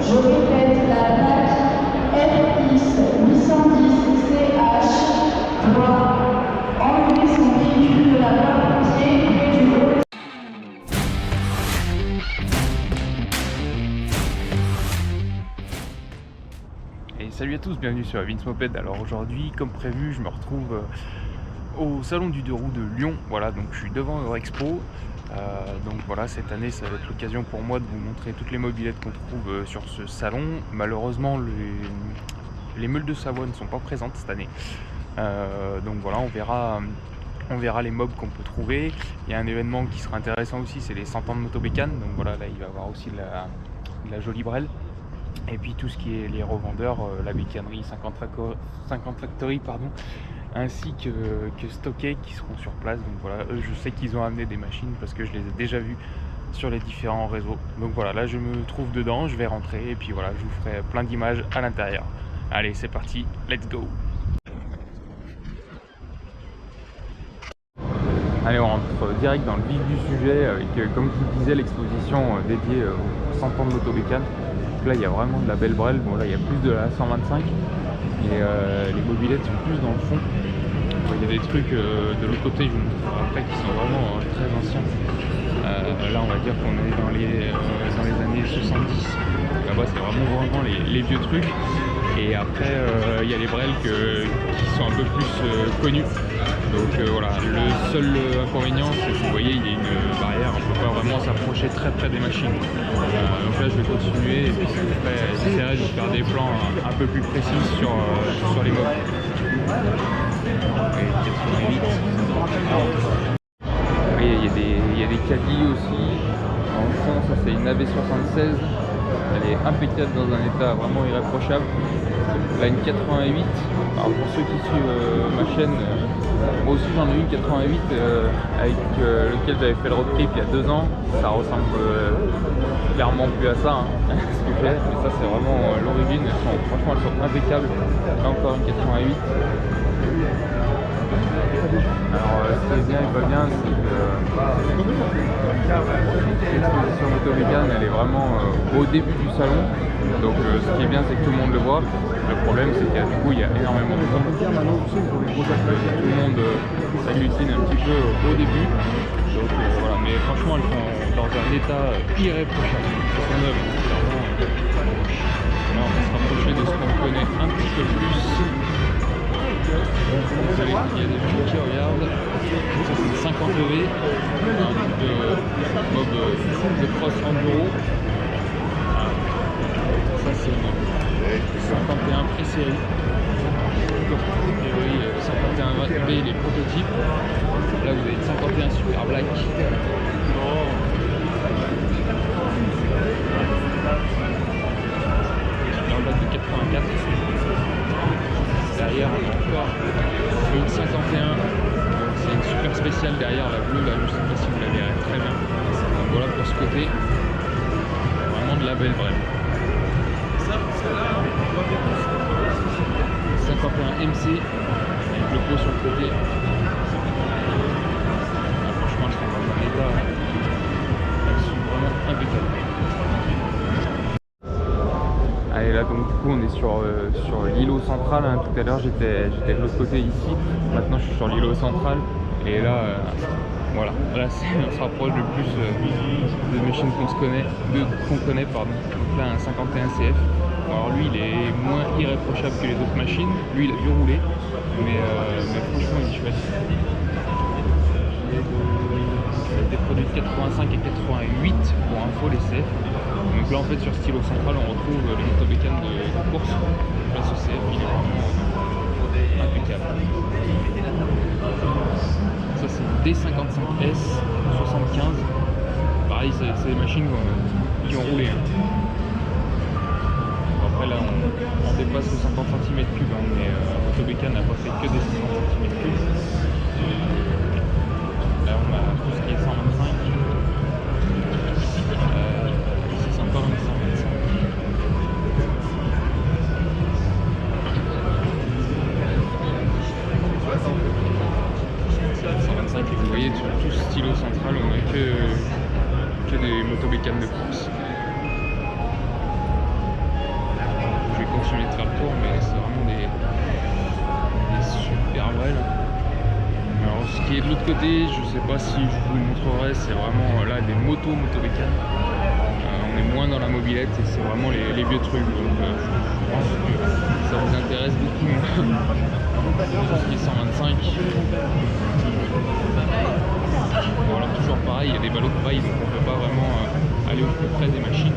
Je répète, la plaque FX 810CH doit enlever son véhicule de la voie routière près du haut. Et salut à tous, bienvenue sur Vince Moped. Alors aujourd'hui, comme prévu, je me retrouve au salon du 2 roues de Lyon. Voilà, donc je suis devant Eurexpo. Donc voilà, cette année, ça va être l'occasion pour moi de vous montrer toutes les mobylettes qu'on trouve sur ce salon. Malheureusement, les meules de Savoie ne sont pas présentes cette année. Donc voilà, on verra les mobs qu'on peut trouver. Il y a un événement qui sera intéressant aussi, c'est les 100 ans de Motobécane. Donc voilà, là il va y avoir aussi la jolie brelle. Et puis tout ce qui est les revendeurs, la bécannerie 50 Factory, pardon, ainsi que Stockey qui seront sur place. Donc voilà, eux je sais qu'ils ont amené des machines parce que je les ai déjà vus sur les différents réseaux. Donc voilà, là je me trouve dedans, je vais rentrer et puis voilà, je vous ferai plein d'images à l'intérieur. Allez, c'est parti, let's go. Allez, on rentre direct dans le vif du sujet avec, comme je vous disais, l'exposition dédiée aux 100 ans de Motobécane. Donc là, il y a vraiment de la belle brelle. Bon, là, il y a plus de la 125 et les mobylettes sont plus dans le fond. Il y a des trucs de l'autre côté, je vous montrerai après, qui sont vraiment très anciens. Là, on va dire qu'on est dans les années 70. Là-bas, c'est vraiment les vieux trucs. Et après, il y a les brels qui sont un peu plus connus. Donc voilà, le seul inconvénient, c'est que vous voyez, il y a une barrière, on ne peut pas vraiment s'approcher très près des machines. Donc là, je vais continuer et puis après, j'essaierai de faire des plans un peu plus précis sur les mobs. Et 88. Vous voyez, il y a des caddies aussi. En fond, ça c'est une AV76. Elle est impeccable dans un état vraiment irréprochable. Là, une 88. Alors pour ceux qui suivent ma chaîne, moi aussi j'en ai eu une 88 avec lequel j'avais fait le road trip il y a 2 ans. Ça ressemble clairement plus à ça, hein, ce que j'ai, mais ça c'est vraiment l'origine. Franchement, elles sont impeccables. Là encore une 88. Alors ce qui est bien et pas bien, c'est que l'exposition Motobécane, elle est vraiment au début du salon. Donc ce qui est bien, c'est que tout le monde le voit. Le problème, c'est qu'il y a énormément de gens. Tout le monde s'agglutine un petit peu au début. Donc voilà, mais franchement, elles sont dans un état irréprochable. Elles sont neuves. Là, on va se rapprocher de ce qu'on connaît un petit peu plus. Vous savez qu'il y a des gens qui regardent. Ça, c'est une 50 EV, un type de mob de cross enduro. Ça, c'est une 51 pré-série. 51B, les prototypes. Là, vous avez une 51 Super Black. Super Black de 84. Derrière, on a encore une 51. C'est une super spéciale derrière, la bleue. Là, je ne sais pas si vous la verrez très bien. Donc voilà pour ce côté. Vraiment de la belle brève. 51 MC avec le pot sur le côté. Franchement, je trouve dans un état vraiment impeccable. Allez, là donc du coup on est sur l'îlot central, hein. Tout à l'heure j'étais de l'autre côté ici, maintenant je suis sur l'îlot central et là voilà, là on se rapproche le plus de machines qu'on connaît pardon. Donc là un 51 CF. Alors lui il est moins irréprochable que les autres machines, lui il a dû rouler, mais franchement il est chouette. Des produits de 85 et 88 pour info les CF. Donc là en fait sur ce stylo central on retrouve les Motobécanes de course. Là ce CF il est vraiment impeccable. Ça c'est une D55S 75. Pareil c'est des machines qui ont roulé. Hein. Après là on dépasse le 50 cm3, hein, mais Motobécane n'a pas fait que des 50 cm3. Là on a tout ce qui est 125. Ici c'est encore une 125. 125 et vous voyez sur tout ce stylo central on a que des Motobécanes de course. tours, mais c'est vraiment des super belles. Alors ce qui est de l'autre côté, je sais pas si je vous le montrerai, c'est vraiment là des motobécanes. On est moins dans la mobilette et c'est vraiment les vieux trucs, donc je pense que ça vous intéresse beaucoup moins. Tout ce qui est 125. Bon, alors toujours pareil, il y a des ballots de paille, donc on peut pas vraiment aller au plus près des machines.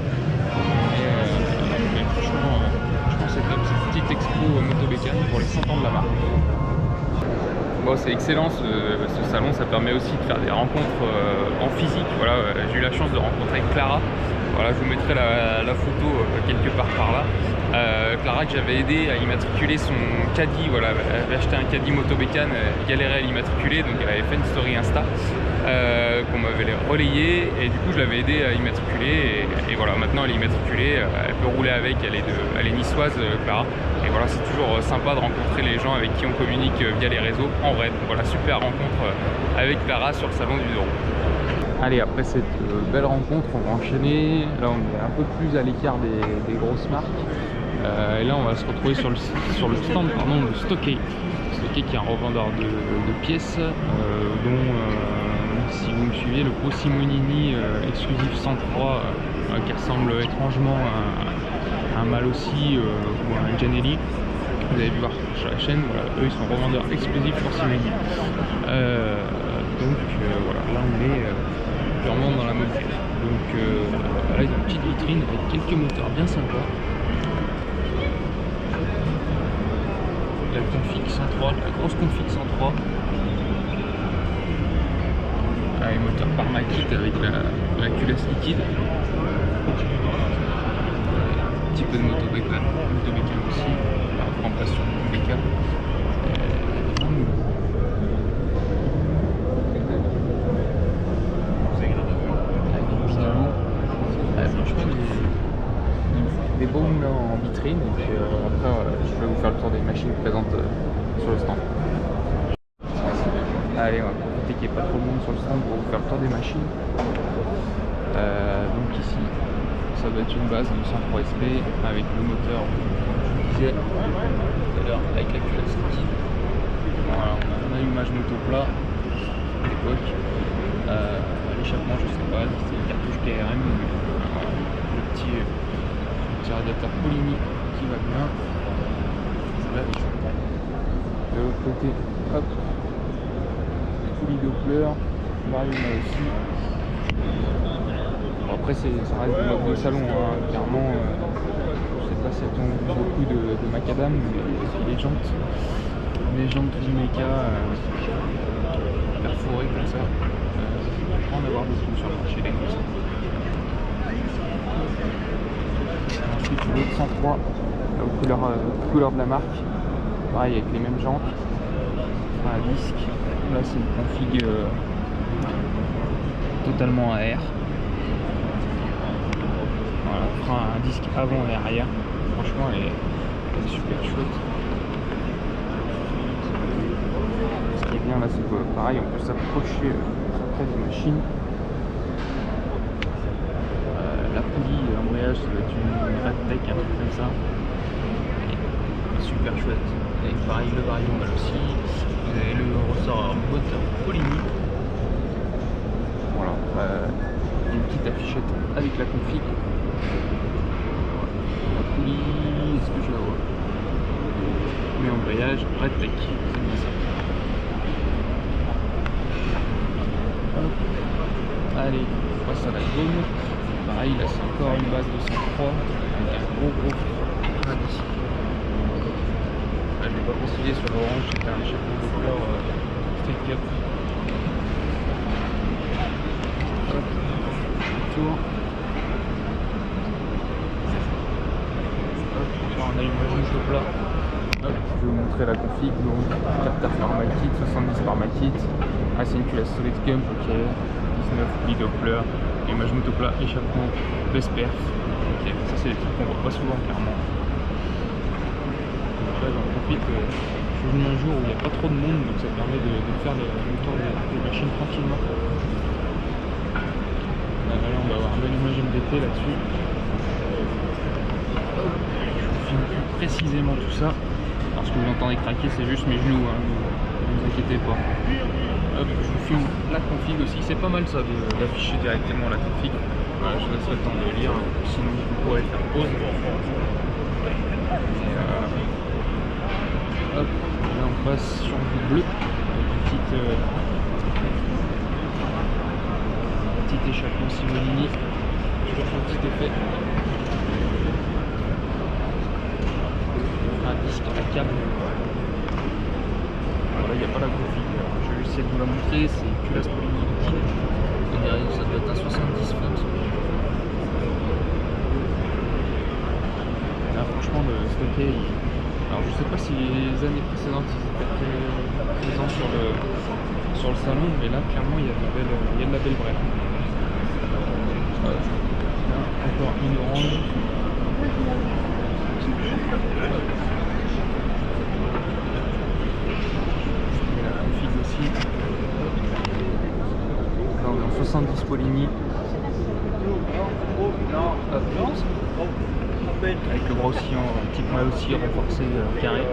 Mais franchement, je pense que c'était une petite expo motobécane pour les 100 ans de la marque. Bon, c'est excellent ce salon, ça permet aussi de faire des rencontres en physique. Voilà, j'ai eu la chance de rencontrer Clara. Voilà, je vous mettrai la photo quelque part par là. Clara, que j'avais aidé à immatriculer son caddie. Voilà, elle avait acheté un caddie motobécane, elle galérait à l'immatriculer, donc elle avait fait une story Insta qu'on m'avait relayée, et du coup je l'avais aidé à immatriculer, et voilà, maintenant elle est immatriculée, elle peut rouler avec, elle est niçoise, Clara, et voilà, c'est toujours sympa de rencontrer les gens avec qui on communique via les réseaux en vrai. Donc voilà, super rencontre avec Clara sur le salon du Deux Roues. Allez, après cette belle rencontre, on va enchaîner. Là, on est un peu plus à l'écart des grosses marques. Et là, on va se retrouver sur le stand de Stocké. Stocké qui est un revendeur de pièces, dont, si vous me suivez, le Pro Simonini exclusif 103, qui ressemble étrangement à un Malossi ou à un Giannelli. Vous avez vu voir sur la chaîne, voilà, eux ils sont revendeurs exclusifs pour Simonini. Donc voilà, là on est purement dans la mobilité. Donc là il y a une petite vitrine avec quelques moteurs bien sympas. La config 103, la grosse config 103. Les moteurs par Makit avec la culasse liquide. Un petit peu de motobécane aussi, en place sur le bécane. Franchement, des beaux moulins en vitrine, et puis après je vais vous faire le tour des machines présentes sur le stand. Allez, on va profiter qu'il n'y ait pas trop de monde sur le stand pour vous faire le tour des machines. Donc ici, ça doit être une base du 103 SP avec le moteur, comme je vous disais tout à l'heure, avec la culasse liquide. Voilà, on a un allumage moto plat à l'époque. L'échappement, je sais pas, c'est une cartouche KRM. Voilà, le petit radiateur Polini qui va bien. Là, de l'autre côté, hop, poulie Doppler, Mario là aussi. Bon, après, ça reste des modes de salon, hein. Clairement, je sais pas si elles ont beaucoup de macadam, mais les jantes Vimeca perforées comme ça, on peut en avoir beaucoup sur le marché, des comme ça. Ensuite, l'autre 103, aux couleurs de la marque, pareil avec les mêmes jantes, frein à disque. Là, c'est une config totalement AR. Voilà, frein à disque avant et arrière. Franchement, elle est super chouette. Ce qui est bien là, c'est que pareil, on peut s'approcher près des machines. La poulie, l'embrayage, ça doit être une Redtech, un truc comme ça. Et super chouette. Et pareil, le variant mal aussi. Vous avez le ressort moteur Polini. Voilà. Une petite affichette avec la config. La poulie, est-ce que je la vois? Mais embrayage Redtech, c'est bien ça. Hop. Allez, on passe à la gomme. Pareil, là c'est encore une base de 103 avec un gros frein à disque. Là, je l'ai pas précisé sur l'orange, c'était un échappement de couleur Street Cup. Hop, tour. Hop, encore un allumage moto plat. Hop, je vais vous montrer la config, donc carter par Makit, 70 par Makit. Ah, c'est une culasse solid gump, ok. 19 poulie Doppler, allumage moto plat, échappement, Vesper. Ok, ça c'est des trucs qu'on voit pas souvent clairement. Donc là j'en profite, je suis venu un jour où il n'y a pas trop de monde, donc ça permet de faire le tour des machines tranquillement. Là on va avoir un allumage MDT là-dessus. Je vous filme plus précisément tout ça. Alors ce que vous entendez craquer, c'est juste mes genoux, hein, ne vous inquiétez pas. Hop, je vous filme la config aussi, c'est pas mal ça d'afficher directement la config. Voilà, je vous laisse le temps de lire, sinon vous pourrez faire pause. Et, hop, là on passe sur le bleu, avec une petite échappement Simonini, toujours un petit effet. Un disque à câble. Voilà, il n'y a pas la config. Je vais essayer de vous la montrer, c'est culasse Polini liquide. Et derrière, ça doit être un 70 fond. Là, franchement, le stocké, alors je sais pas si les années précédentes ils étaient présents sur le salon, mais là, clairement, il y a de la belle brève. Là, encore une orange. La config aussi. Là on est en 70 Polini. Avec le bras aussi en petit point aussi renforcé carré.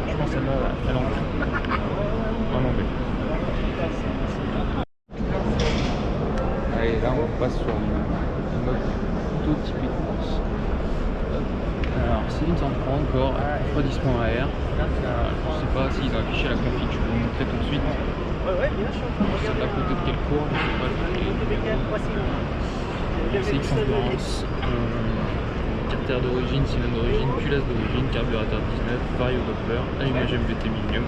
Je pense celle-là elle en fait. Vraiment belle. Allez, là on passe sur le mode plutôt typique course. Alors cylindre en prend encore, refroidissement à air. Je ne sais pas s'ils ont affiché la config, je vais vous montrer tout de suite. Ça date peut-être quelle cours, je ne sais pas. CX Endurance, carter d'origine, cylindre d'origine, culasse d'origine, carburateur 19, vario Doppler, allumage MVT Medium,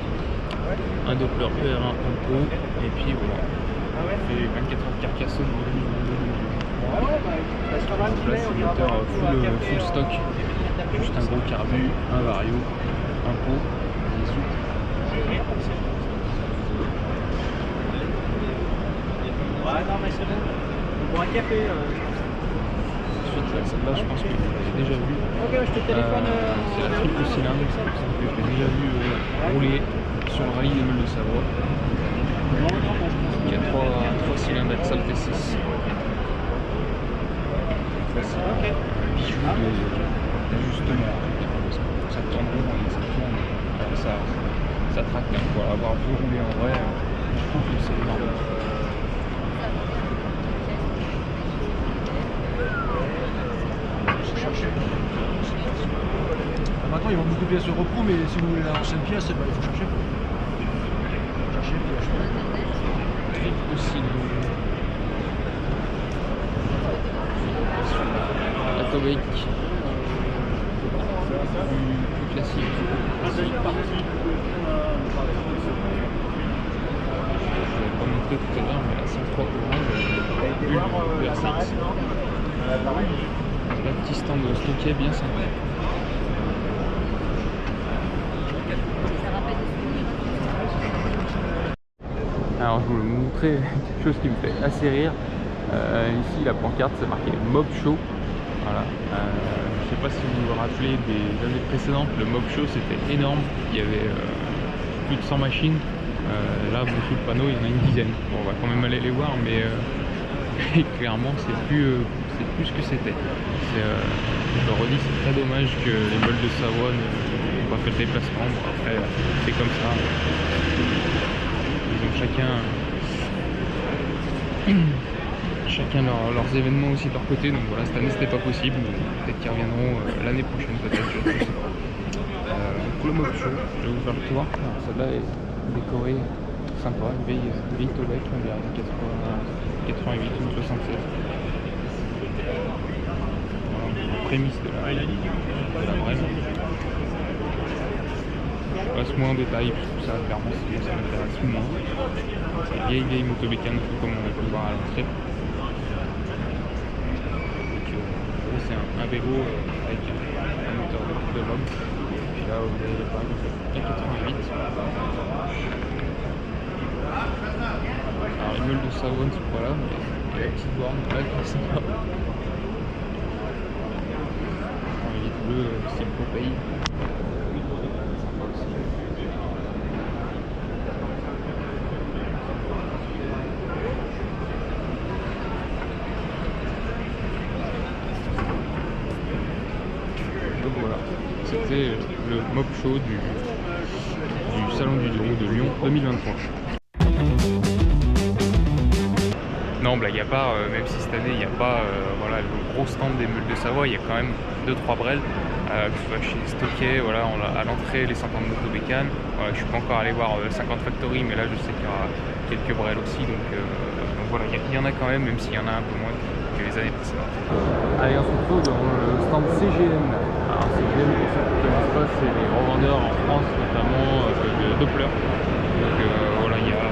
un Doppler ER1 en pot, et puis voilà. On fait 24 heures de Carcassonne en 2022. Là c'est le moteur full stock, juste un gros carbu, un vario, un pot, des sous. Pour un café. Ensuite, celle-là, je pense que j'ai déjà vu. Ok, je te téléphone. C'est la triple cylindre, que j'ai déjà vu rouler sur le rallye des Meules de Savoie. Il y a 3 cylindres Axal T6. Ok. Bijou d'ajustement. Ça tourne rond et ça tourne. Ça traque. Pour avoir vu rouler en vrai, je trouve que c'est énorme. Maintenant, ils vont beaucoup de pièces repro, mais si vous voulez l'ancienne pièce, il faut chercher. Triple cylindre. Atomic. Plus classique. Je ne l'avais pas montré tout à l'heure, mais la 103 orange, le VR6. Un petit stand stocké bien sympa. Alors je voulais vous montrer quelque chose qui me fait assez rire. Ici la pancarte c'est marqué Mob Show. Voilà. Je sais pas si vous vous rappelez des années précédentes, le Mob Show c'était énorme. Il y avait plus de 100 machines. Là vous sous le panneau il y en a une dizaine. Bon, on va quand même aller les voir, mais clairement c'est plus ce que c'était. Je le redis, c'est très dommage que les Meules de Savoie n'ont pas fait le déplacement. Bon, après c'est comme ça. Ils ont chacun leurs événements aussi de leur côté, donc voilà, cette année c'était pas possible, peut-être qu'ils reviendront l'année prochaine, peut-être, je sais pas. Pour le Mob Show, je vais vous faire le tour. Celle-là est décorée sympa, une vieille Tolec, on dirait 88 ou 76. Voilà, prémisse de la brève. Je passe moins en détail, parce que ça clairement ça m'intéresse moins. C'est une vieille moto bécane, comme on a pu le voir à l'entrée. C'est un vélo avec un moteur de l'homme. Puis là, vous avez le 88. Alors, les Meules de Savoie ne sont pas là, mais il y a la petite borne là qui est sympa. Il est bleu, c'est le Popeye. Sympa aussi. Donc voilà. c'était le mob show du salon du Douro de Lyon 2023. Non, blague à part, même si cette année il n'y a pas voilà, le gros stand des meules de Savoie, il y a quand même 2-3 brels, que ce soit chez Stockey, voilà, à l'entrée les 50 motobécanes. Voilà, je suis pas encore allé voir 50 Factory, mais là je sais qu'il y aura quelques brels aussi, donc voilà, il y en a quand même s'il y en a un peu moins que les années précédentes. Allez, on se retrouve dans le stand CGN. Alors CGN, pour ceux qui ne connaissent pas, c'est les revendeurs en France, notamment de Doppler. Donc voilà, il y a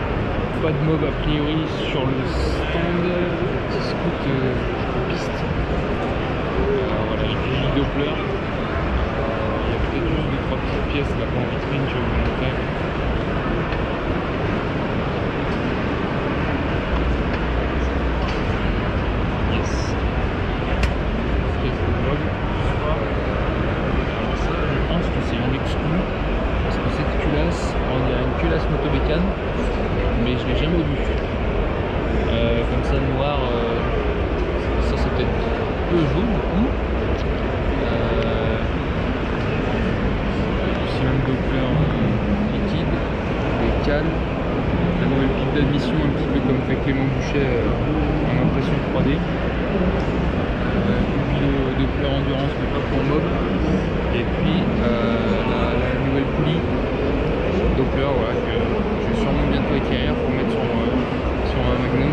pas de mob a priori sur le stand, petit scout piste. Voilà, les vigiles Doppler. Il y a peut-être juste 2-3 petites pièces là en vitrine, je vais vous montrer. Yes. Espèce de mob. Alors ça, je pense que c'est une exclu. Parce que cette culasse, on dirait une culasse motobécane, mais je l'ai jamais vu. Comme ça, noir, ça c'est peut-être un peu jaune du coup. Aussi même Doppler liquide, des cannes, la nouvelle pipe d'admission un petit peu comme fait Clément Bouchet en impression 3D. Une Doppler endurance mais pas pour mob. Et puis la nouvelle poulie Doppler, voilà, que je vais sûrement bientôt acquérir pour mettre sur un Magnum.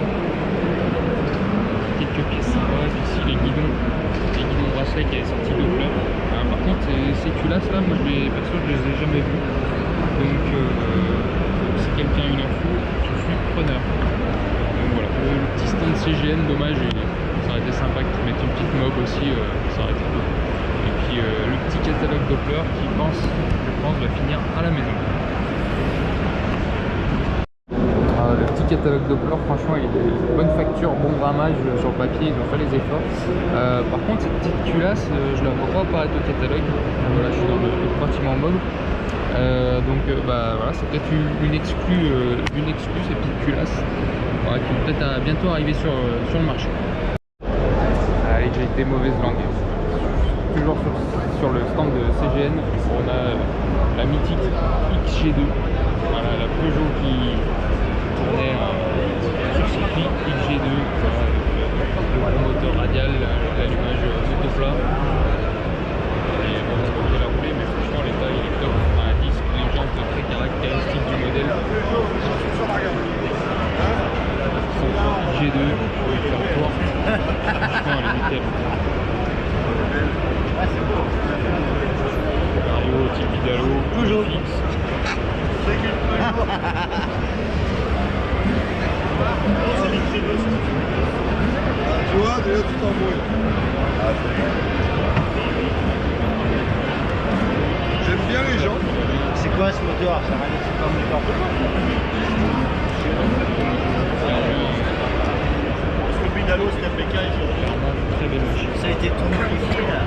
Quelques pièces sympas, ici les guidons bracelets qui avaient sorti Doppler. Par contre ces culasses là, moi perso je les ai jamais vus. Donc si quelqu'un a une info, je suis preneur. Donc voilà, le petit stand CGN, dommage, ça aurait été sympa qu'ils mettent une petite mob aussi, ça aurait été cool. Et puis le petit catalogue Doppler qui je pense va finir à la maison. Le petit catalogue Doppler, franchement, il est de bonne facture, bon grammage sur le papier, ils ont fait les efforts. Par contre, cette petite culasse, je la vois pas apparaître au catalogue. Voilà, je suis dans le bâtiment mob. Donc voilà, c'est peut-être une exclue, ces petites culasses, voilà, qui vont peut-être bientôt arriver sur le marché. Allez, j'ai été mauvaise langue. Toujours sur le stand de CGN, on a la mythique XG2, voilà, la Peugeot qui tournait sur circuit XG2, le gros moteur radial, l'allumage autoplat. Et bon, c'est pas qu'il a roulé, mais franchement l'état il est top. On a un disque, les jantes très caractéristiques du modèle. XG2, je vais faire le tour. Franchement elle est nickel. Mario, type Vidalo, toujours fixe. Tu vois, déjà tu t'embrouilles. J'aime bien les gens. C'est quoi ce moteur? C'est pas un moteur. Parce que Vidalo, c'était impeccable. Très belle machine. Ça a été tout modifié là.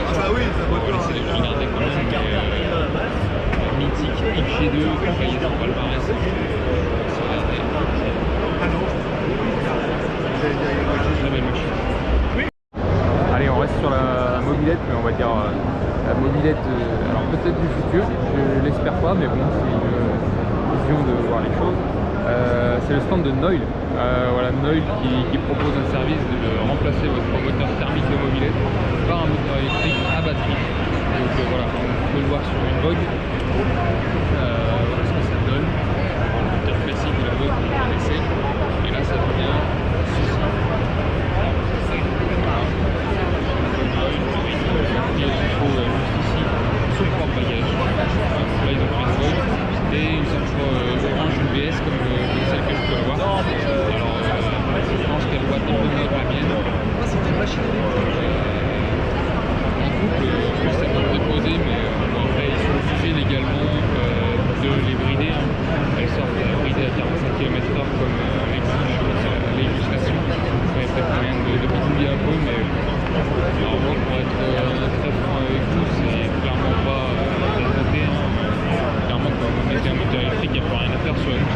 Ah bah oui, c'est un moteur. C'est les regarder quand même, mythique XG2, vous voyez son palmarès. Très belle machine. Allez, on reste sur la mobilette, mais on va dire la mobilette, alors peut-être du futur, je l'espère pas, mais bon, c'est une vision de voir les choses. C'est le stand de Noil. Voilà, Noil qui propose un service de remplacer votre moteur thermique de mobilette par un moteur électrique à batterie. Donc voilà, on peut le voir sur une Vogue. Voilà ce que ça donne. Le moteur classique de la Vogue que vous connaissez. Et là ça devient ceci. Voilà. Il se trouve juste ici, sous le porte-bagages. Là ils ont fait une Vogue et une centre orange UVS comme celle que je peux avoir. Alors je pense qu'elle doit un peu mieux que la mienne. C'était une machine. En couple, je pense qu'elle peut le déposer, mais bon, après ils sont obligés légalement de les brider. Elles sortent bridées à 45 km/h comme l'exige la législation. Il y a peut-être moyen de bidouiller un peu, mais alors moi pour être très franc avec vous, c'est clairement pas la beauté. Clairement quand vous mettez un moteur électrique, il n'y a pas rien à faire sur une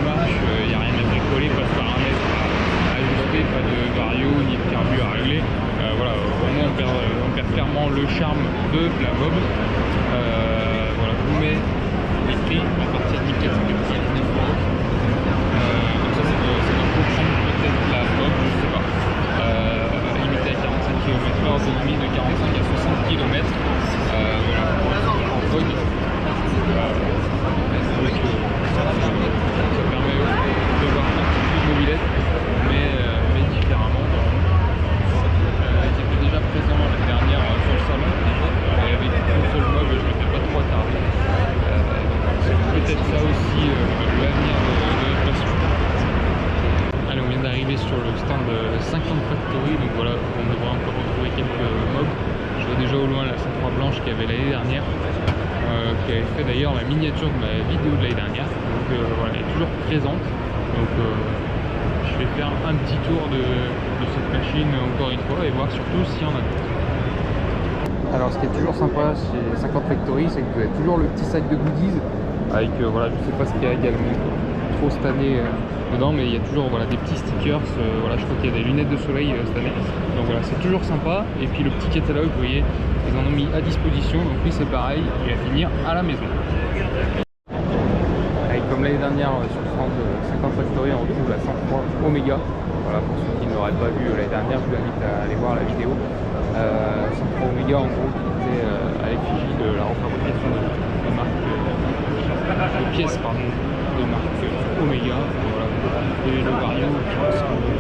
marche, il n'y a rien à bricoler, pas de paramètres à ajuster, pas de vario ni de carbu à régler. Voilà, au moins on perd clairement clairement le charme de la mob. Voilà, je vous mets les prix à partir de 1499 €. Donc ça c'est de comprendre peut-être la mob, je sais pas. Limité à 45 km/h, autonomie de 45 à 60 km. Voilà, en vogue. Ça permet de voir un petit peu de mobilette, mais différemment. Ils étaient déjà présents l'année dernière sur le salon, et avec une seule mob, je ne m'étais pas trop attardé. C'est peut-être ça aussi l'avenir de notre passion. Allez, on vient d'arriver sur le stand 50 Factory, donc voilà, on devrait encore retrouver quelques mobs. Je vois déjà au loin la 103 blanche qu'il y avait l'année dernière, qui avait fait d'ailleurs la miniature de ma vidéo de l'année dernière. Donc voilà, elle est toujours présente. Donc je vais faire un petit tour de cette machine encore une fois et voir surtout s'il y en a d'autres. Alors ce qui est toujours sympa chez 50 Factory, c'est que vous avez toujours le petit sac de goodies avec voilà, je sais pas ce qu'il y a également trop cette année dedans, mais il y a toujours voilà, des petits stickers. Voilà, je crois qu'il y a des lunettes de soleil cette année, donc voilà, c'est toujours sympa. Et puis le petit catalogue, vous voyez, ils en ont mis à disposition, donc lui c'est pareil, il va finir à la maison. Et comme l'année dernière sur le stand 50 Factory, on retrouve la 103 Omega. Voilà, pour ceux qui ne l'auraient pas vu l'année dernière, je vous invite à aller voir la vidéo. 103 Omega, en gros, qui était à l'effigie de la refabrication de marque de pièces, pardon, de marque Omega. Voilà. Et le Vario qui ressemble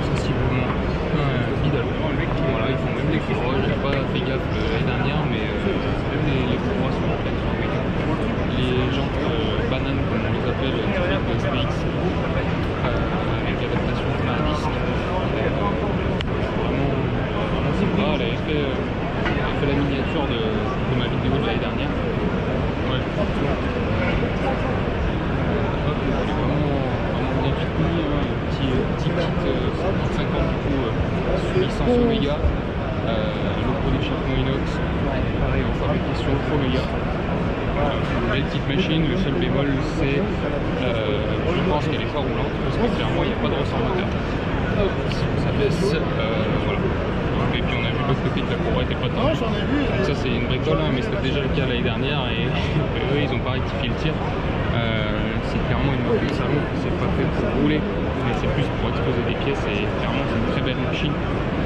sensiblement à un Bidalo. Voilà, ils font même les courroies, j'ai pas fait gaffe l'année dernière, mais même les courroies sont en fait sur Omega. Les jantes bananes, comme on les appelle, typiques SPX, avec l'adaptation de la disque. Vraiment sympa. Elle avait fait la miniature de ma vidéo de l'année dernière. Ouais, elle est vraiment bien finie, hein. Petit kit 50 du coup sous licence Omega, logo d'échappement inox, pareil en fabrication Omega. Belle petite machine, le seul bémol c'est je pense qu'elle est pas roulante parce que clairement il n'y a pas de ressort moteur. Ça baisse, voilà. Et puis on a vu de l'autre côté que la courroie était pas tendue. Donc ça c'est une bricole, hein, mais c'était déjà le cas l'année dernière et eux ils n'ont pas rectifié le tir. C'est clairement une moto de salon, c'est pas fait pour rouler, mais c'est plus pour exposer des pièces et clairement c'est une très belle machine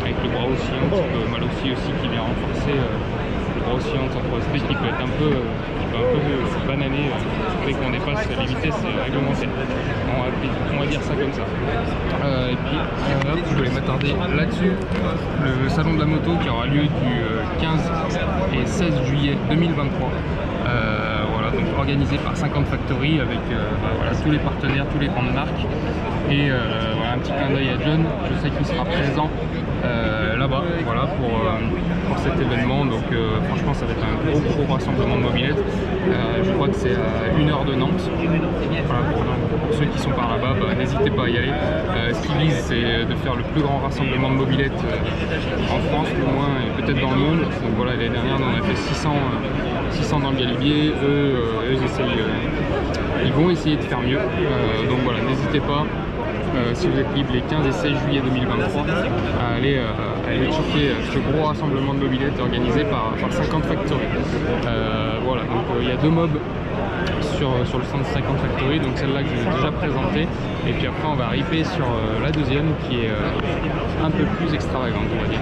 avec le bras oscillant, mal aussi qui vient renforcer le bras oscillant de 103 SP qui peut être un peu banané dès qu'on dépasse les vitesses réglementaires. On va dire ça comme ça. Et puis hop, je voulais m'attarder là-dessus. Le salon de la moto qui aura lieu du 15 et 16 juillet 2023. Voilà, donc organisé par 50 Factory avec voilà, tous les partenaires, tous les grandes marques. Et voilà, un petit clin d'œil à John, je sais qu'il sera présent là-bas, voilà, pour cet événement. Donc franchement ça va être un gros rassemblement de mobilettes. Je crois que c'est à 1 heure de Nantes. Voilà, pour ceux qui sont par là-bas, n'hésitez pas à y aller. Ce qu'ils visent, c'est de faire le plus grand rassemblement de mobilettes en France, au moins, et peut-être dans le monde. Donc voilà, l'année dernière on a fait 600 dans le Galibier. Eux ils vont essayer de faire mieux. Donc voilà, n'hésitez pas. Si vous êtes libre les 15 et 16 juillet 2023 à aller checker ce gros rassemblement de mobilettes organisé par 50 Factory. Voilà, donc il y a deux mobs sur le stand 50 Factory, donc celle-là que je vous ai déjà présentée, et puis après on va ripper sur la deuxième qui est un peu plus extravagante, on va dire.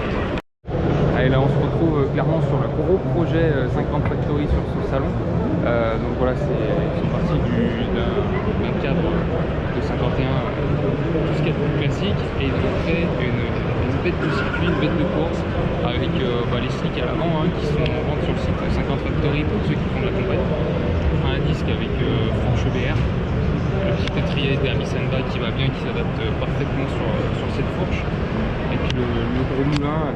Allez, là on se retrouve clairement sur le gros projet 50 Factory sur ce salon. Donc voilà, c'est parti d'un cadre de 51, tout ce qui est plus classique, et ils ont fait une bête de circuit, une bête de course avec les slicks à l'avant qui sont en vente sur le site 50 Factory pour ceux qui font de la compète. Un disque avec Franche BR, le petit étrier d'Amisenda qui va bien, qui s'adapte parfaitement sur cette fourche, et puis le gros moulin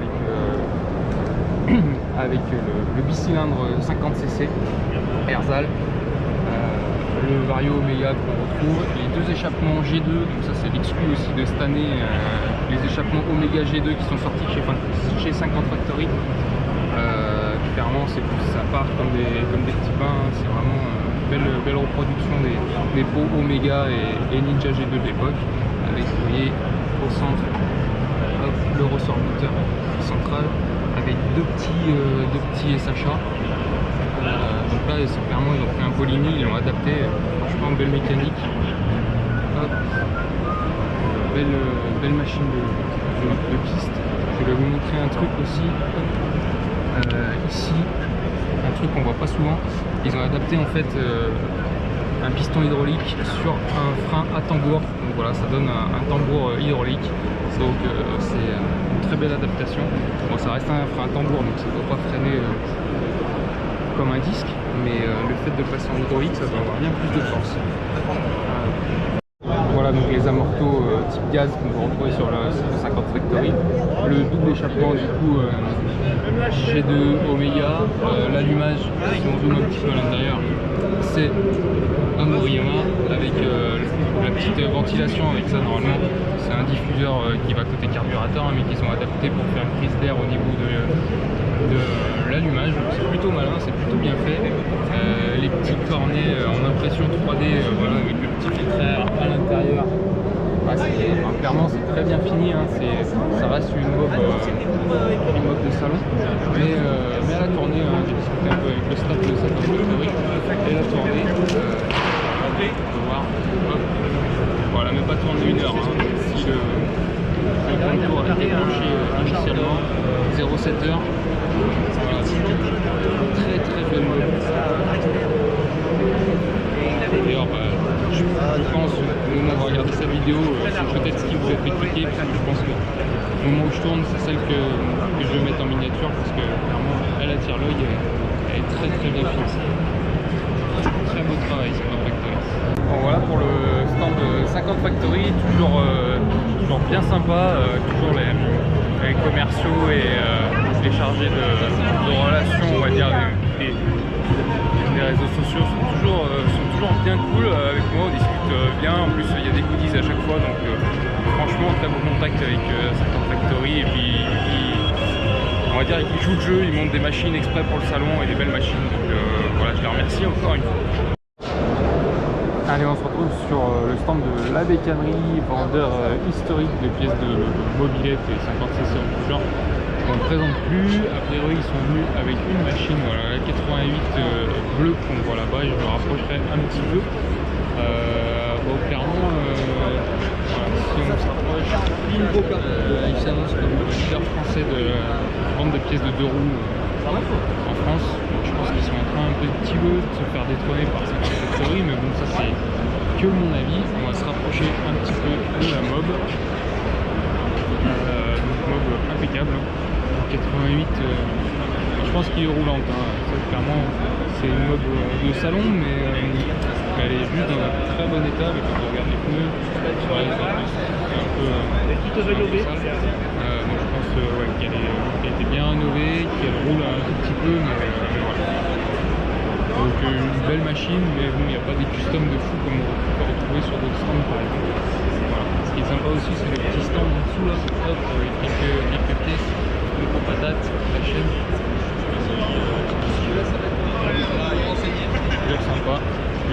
avec le bicylindre 50cc Erzal, le Vario Omega qu'on retrouve, les deux échappements G2, donc ça c'est l'exclu aussi de cette année, les échappements Omega G2 qui sont sortis chez 50 Factory. Clairement ça part comme des petits pains, c'est vraiment une belle reproduction des pots Omega et Ninja G2 de l'époque, avec, vous voyez, au centre le ressort moteur central avec deux petits SHA. Donc là, clairement, ils ont pris un Polini, ils l'ont adapté. Franchement, belle mécanique. Hop. Belle machine de piste. Je vais vous montrer un truc aussi. Ici, un truc qu'on voit pas souvent. Ils ont adapté en fait un piston hydraulique sur un frein à tambour. Donc voilà, ça donne un tambour hydraulique. Donc c'est une très belle adaptation. Bon, ça reste un frein à tambour, donc ça ne doit pas freiner comme un disque, mais le fait de passer en hydraulique, ça doit avoir bien plus de force. Voilà donc les amortos type gaz qu'on peut retrouver sur la 50 Factory. Le double échappement du coup G2 Omega, l'allumage, si on zoome un petit peu à l'intérieur, c'est un Moriyama avec la petite ventilation. Avec ça normalement c'est un diffuseur qui va côté carburateur, mais qu'ils ont adapté pour faire une prise d'air au niveau de l'allumage. C'est plutôt malin, c'est plutôt bien fait. Les petits cornets en impression 3D, voilà, avec le petit filtreur à l'intérieur. Clairement c'est très bien fini, hein. Ça reste une mob de salon, mais à la tournée, hein, j'ai discuté un peu avec le staff de cette Factory, et la tournée, on peut voir, hop, voilà, même pas tourné 1 heure, hein. Si le contour a été branché initialement, 0,7 heures, voilà. Très belle mob. D'ailleurs, je pense au moment où on va regarder cette vidéo, c'est peut-être ce qui vous a fait cliquer, parce que je pense que au moment où je tourne, c'est celle que je vais mettre en miniature, parce que clairement elle attire l'œil, elle est très bien finie. Très beau travail sur la Factory. Bon, voilà pour le stand de 50 Factory, toujours bien sympa, toujours les commerciaux et les chargés de relations, on va dire, les réseaux sociaux sont toujours bien cool avec moi, on discute bien, en plus il y a des goodies à chaque fois, donc franchement très beau contact avec 50 Factory, et puis on va dire qu'ils jouent le jeu, ils montent des machines exprès pour le salon et des belles machines, donc voilà, je les remercie encore une fois. Allez, on se retrouve sur le stand de la Bécannerie, vendeur historique de pièces de mobilette et 56 en tout genre. On ne présente plus, a priori ils sont venus avec une machine, voilà, la 88 bleue qu'on voit là-bas, je me rapprocherai un petit peu. Bon, clairement, voilà, si on s'approche, il s'annonce comme le leader français de vente de pièces de 2 roues en France. Donc, je pense qu'ils sont en train un petit peu de se faire détrôner par cette catégorie, mais bon, ça c'est que mon avis. On va se rapprocher un petit peu de la mob. Donc mob impeccable. 88, je pense qu'il est roulante, hein. Clairement c'est une mob de salon, mais elle est juste dans un très bon état. Mais quand on regarde les pneus, ouais, c'est un peu sale. Donc je pense ouais, qu'elle a été bien rénovée, qu'elle roule un tout petit peu, mais voilà. Donc une belle machine, mais bon, il n'y a pas des customs de fou comme on peut retrouver sur d'autres stands par exemple. Voilà. Ce qui est sympa aussi, c'est les petits stands en dessous là, hop, avec quelques pièces. Le pot patate, la chaîne. C'est sympa.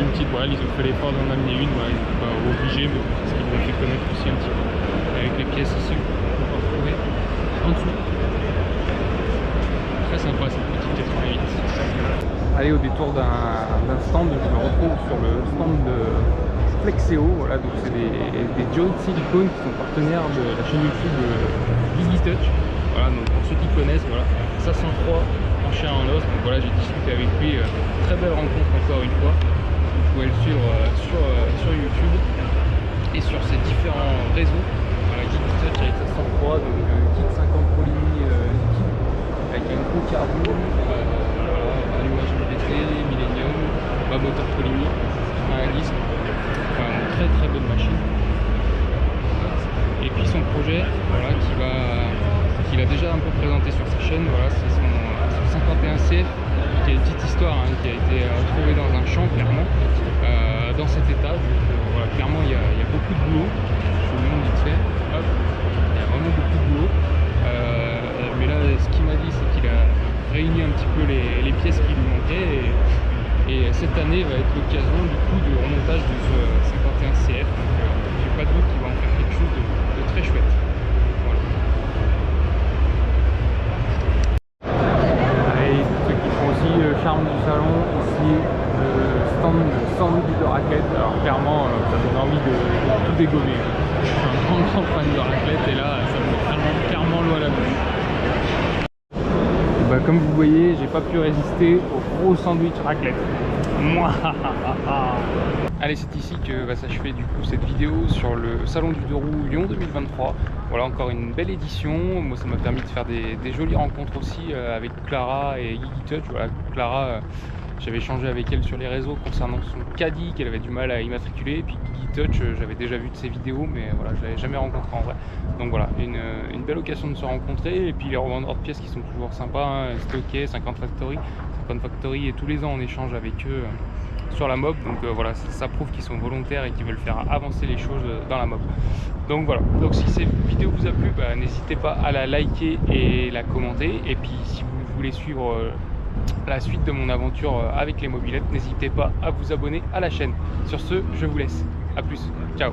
Une petite voile, ils ont fait l'effort d'en amener une, voilà, ils n'étaient pas obligés, mais c'est ce qu'ils m'ont fait connaître aussi un petit peu. Avec les pièces aussi qu'on peut retrouver en dessous. Très sympa cette petite 88. Allez, au détour d'un stand, je me retrouve sur le stand de Flexeo. Voilà, donc c'est des joints de silicone qui sont partenaires de la chaîne YouTube Easy Touch. Voilà, donc pour ceux qui connaissent, voilà, ça 103 en chair en os. Donc voilà, j'ai discuté avec lui, très belle rencontre encore une fois. Vous pouvez le suivre sur YouTube et sur ses différents réseaux. Voilà, Easy Touch avec sa 103, donc kit 50 Polini liquide avec un gros carbone, voilà, allumage BDT, Millennium, bas moteur Polini, un disque, enfin, une très bonne machine. Et puis son projet, voilà, qu'il a déjà un peu présenté sur sa chaîne, voilà, c'est son 51 CF, qui a une petite histoire, hein, qui a été retrouvé dans un champ clairement, dans cet état. Donc voilà, clairement il y a beaucoup de boulot, je vous le montre vite fait, hop, il y a vraiment beaucoup de boulot. Mais là ce qu'il m'a dit, c'est qu'il a réuni un petit peu les pièces qui lui manquaient, et cette année va être l'occasion du coup du remontage de ce 51 CF. Donc j'ai pas de doute qu'il va en faire quelque chose de très chouette. Voilà. raclette. Alors clairement, ça donne envie de tout dégommer. Je suis un grand fan de raclette et là, ça me met vraiment clairement l'eau à la bouche. Bah, comme vous voyez, j'ai pas pu résister au gros sandwich raclette. Allez, c'est ici que va s'achever du coup cette vidéo sur le Salon du Deux Roues Lyon 2023. Voilà, encore une belle édition. Moi, ça m'a permis de faire des jolies rencontres aussi avec Clara et Gigi Touch. Voilà, Clara, j'avais échangé avec elle sur les réseaux concernant son caddie qu'elle avait du mal à immatriculer. Et puis Gigi Touch, j'avais déjà vu de ses vidéos, mais voilà, je l'avais jamais rencontré en vrai. Donc voilà, une belle occasion de se rencontrer. Et puis les revendeurs de pièces qui sont toujours sympas, hein, Stocké, 50 Factory et tous les ans on échange avec eux sur la mob, donc voilà, ça prouve qu'ils sont volontaires et qu'ils veulent faire avancer les choses dans la mob. Donc voilà, donc si cette vidéo vous a plu, bah, n'hésitez pas à la liker et la commenter, et puis si vous voulez suivre la suite de mon aventure avec les mobilettes, n'hésitez pas à vous abonner à la chaîne. Sur ce, je vous laisse, à plus, ciao.